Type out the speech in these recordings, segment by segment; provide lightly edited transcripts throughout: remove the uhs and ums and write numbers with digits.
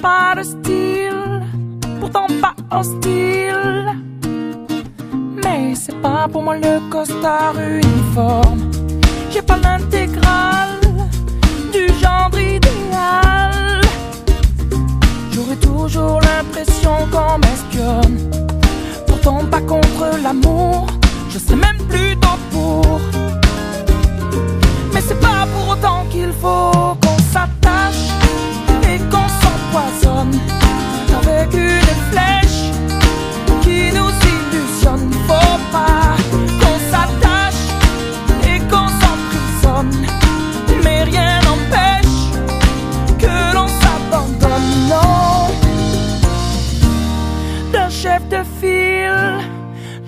pas de style, pourtant pas hostile. Mais c'est pas pour moi le costard uniforme. J'ai pas l'intégrale du genre idéal. J'aurais toujours l'impression qu'on m'espionne. Pourtant pas contre l'amour, je serais même plutôt pour. Mais c'est pas pour autant qu'il faut qu'on s'attache et qu'on s'empoisonne avec une flèche qui nous illusionne. Faut pas qu'on s'attache et qu'on s'emprisonne, mais rien n'empêche que l'on s'abandonne. Non, d'un chef de file,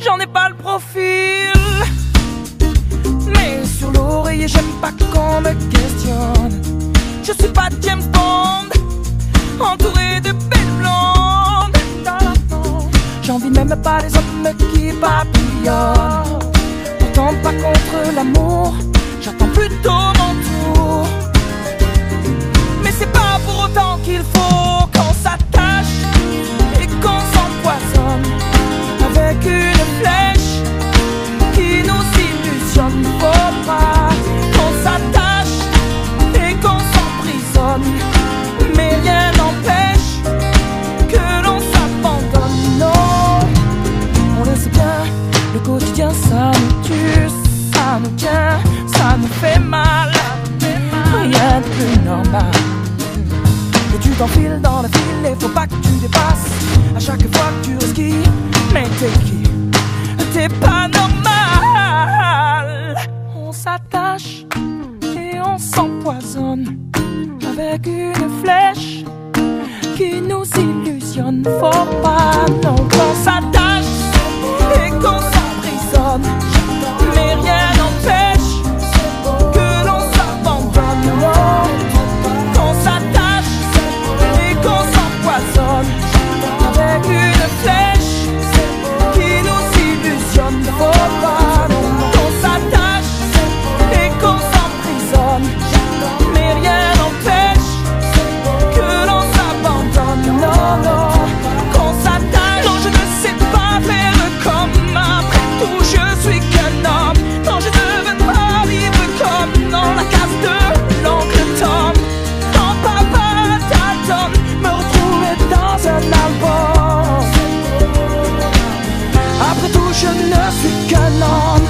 j'en ai pas le profil. Mais sur l'oreiller, j'aime pas qu'on me questionne. Je suis pas James Bond, entouré de belles blondes. J'envie même pas les hommes qui papillonnent. Pourtant pas contre l'amour, j'attends plutôt mon tour. Mais c'est pas pour autant qu'il faut qu'on s'attache et qu'on s'empoisonne avec une flèche qui nous illusionne. Faut pas qu'on s'attache et qu'on s'emprisonne, mais rien n'empêche que l'on s'abandonne. Non, on le sait bien, le quotidien ça nous tue, ça nous tient, ça nous fait mal. Rien de plus normal. Et tu t'enfiles dans la file et faut pas que tu dépasses à chaque fois que tu resquilles. Mais t'es qui? T'es pas normal. On s'attache et on s'empoisonne avec une flèche qui nous illusionne. Faut pas non qu'on s'attache et qu'on s'emprisonne, mais rien n'empêche que l'on s'abandonne. Non, qu'on s'attache et qu'on s'empoisonne avec une flèche qui nous illusionne. Faut pas qu'on s'attache et qu'on s'emprisonne, mais rien n'empêche que l'on s'abandonne. Non, non, qu'on s'attache. Non, je ne sais pas faire comme après tout, je suis qu'un homme. Non, je ne veux pas vivre comme dans la case de l'oncle Tom. Dans Papa Dalton, me retrouver dans un album. Après tout, je ne suis qu'un homme.